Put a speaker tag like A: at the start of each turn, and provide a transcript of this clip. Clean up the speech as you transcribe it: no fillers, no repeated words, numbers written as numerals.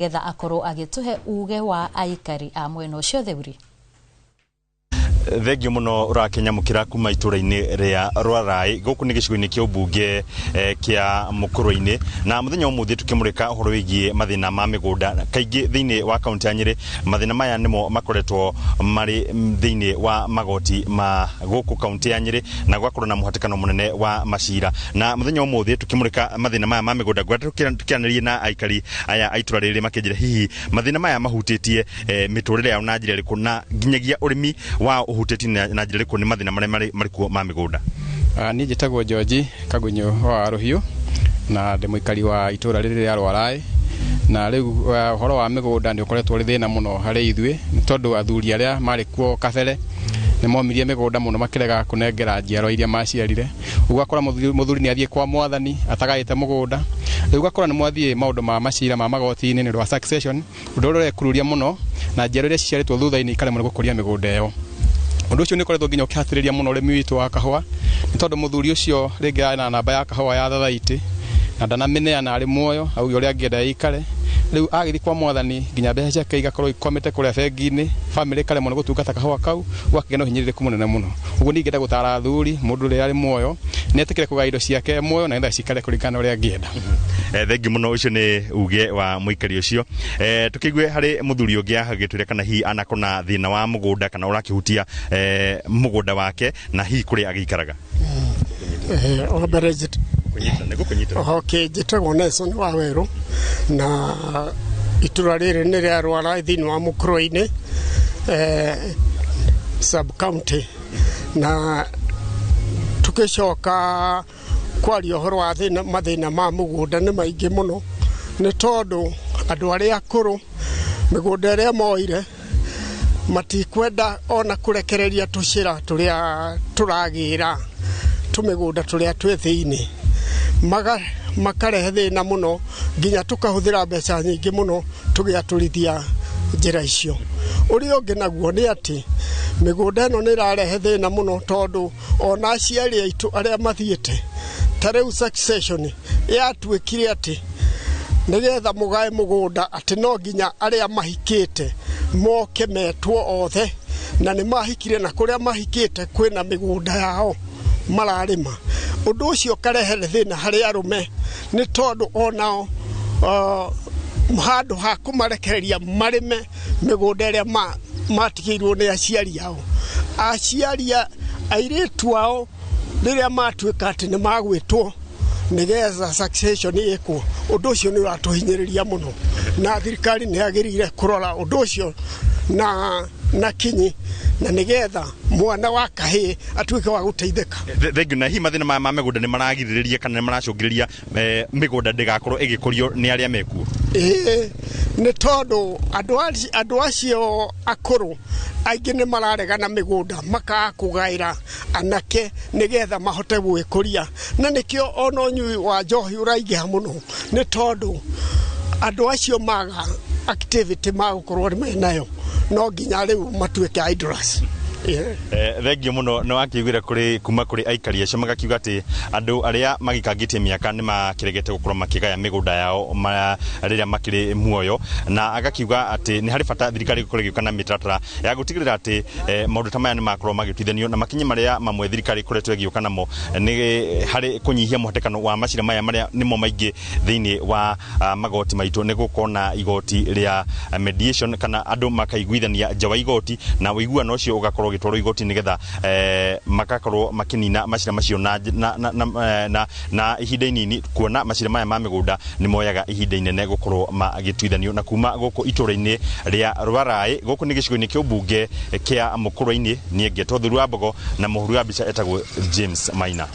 A: getha akorwo agituhe uge wa aikari a mwena ucio theuri.
B: Thengio muno urakinyamukira kuma ituraini ria Rwarai guku ni gicigo-ini kia ubunge kia Mukurwe-ini na muthenya umuthi tukimurika uhoro wigie mathina ma migunda kaingi thiini wa kaunti ya Nyeri. Mathina maya nimo makoretwo mari thiini wa magoti ma guku kaunti ya Nyeri na gwakorwo na muhatikano munene wa macira na muthenya umuthi tukimurika mathina maya ma migunda tukianiririe na aikari aya aitura riri makinjira hihi mathina maya mahutitie miturire yao na njira iriku na nginyagia urimi wa uhuteti na njira iriku ni mathina marikuo ma migunda.
C: Ni njitagwo George Kagunyo wa Ruhiu na ndi muikari wa itura riri ria Rwarai na riu horo wa migunda ni ukoretwo ri thina muno hari ithue tondu athuri aria mari kuo kabere ni momirie migunda muno makirega kunengera njiaro iria maciarire ugakora muthuri ni athie kwa mwathani atagaite mugunda riu ugakora ni mwathie maundu ma macira ma magoti-ini ni rwa succession udorore kururia muno na njiaro iria ciaritwo thutha-ini ikare muno gukuria migunda iyo. Undu ucio ni koretwo nginya ukihatiriria muno urimi witu wa kahua ni tondu muthuri ucio ringi na namba ya kahua ya thathaiti na ndanameneana ari muoyo au uria angienda ikare riu agithi kwa mwathani nginya mbeca ciake igakorwo ikomete kuria bengi-ini family kale muno gutungata kahua kau gwakigena hinyirire kumunene muno uguo ningienda gutara athuri mundu ri ari muoyo ni etikire kuga indo ciake muoyo na nda cikare kuringana uria angienda.
B: Thengi muno ucio ni uge wa muikari ucio. Tukigue hari muthuri ungi ahagitwire kana hi anakona thina wa mugunda kana urakihutia mugunda wake na hi kuri agikaraga.
D: Okay, njitagwo Nelson wa Weru na itura riri ni ria Rwarai thiini wa Mukurwe-ini sub county na tukicoka kwaria uhoro wa mathina ma mugunda ni maingi muno ni tondu andu aria akuru migunda iria moire matikwenda ona kurekereria tucira turia turagira tumigunda turia twi thiini makarehe thina muno nginya tukahuthira mbeca nyingi muno tugiaturithia njira icio. Uria ungi naguo ni ati migunda ino ni irarehe thina muno tondu ona aciari aitu aria mathiete tariu succession yatuikire ati nigetha mugae mugunda ati no nginya aria mahikite moke metwo othe na ni mahikire na kuria mahikite kwina migunda yao mararima. Undu ucio karehe thina hari arume ni tondu onao handu ha kumarekereria marime migunda iria matigirwo ni aciari yao aciaria airitu ao riria matuika ati ni magwitwo nigetha succession iko. Undu ucio ni uratuhinyiriria muno na thirikari ni agirire kurora undu ucio na kinyi na nigetha mwana wa kahi atuike wa guteithika.
B: Thengi na hi mathina ma migunda ni maragiririria kana ni maracungiriria migunda ndigakorwo igikurio ni aria mekuo.
D: Ni tondu andu acio akuru aingi ni mararegana migunda makakugaira anake nigetha mahote gwikuria na nikio ona unyui wa njohi uraigiha muno ni tondu andu acio maga activity magukorwo menayo no nginya riu matuike idlers.
B: Thengi muno no akigwira kuri kuma kuri aikari acio magakiuga ati andu aria magikangitie miaka ni makiregete gukorwo makigaya migunda yao riria makiri muoyo na agakiuga ati ni hari bata thirikari gukorwo igikana mitaratara ya gutigirira ati maundu tamaya ni makorwo magitwithanio na makinyi maria mamwe thirikari kuretwo igiyuka namo ni hari kunyihia muhatekano wa macira maya maria nimo maingi thiini wa magoti maitu ni gukona igoti ria mediation kana andu makaiguithania nja wa igoti na wiguano ucio ugakorwo gitwaro igoti nigetha makakorwo makinina macira macio na ihinda inini kuona macira maya ma migunda ni moyaga ihinda inene gukorwo magitwithanio na kuma guku itura-ini ria Rwarai guku ni gicigo-ini kia ubunge kia Mukurwe-ini ni ngetwo Thuru wa Mbogo na muhuru wa bica etagwo James Maina.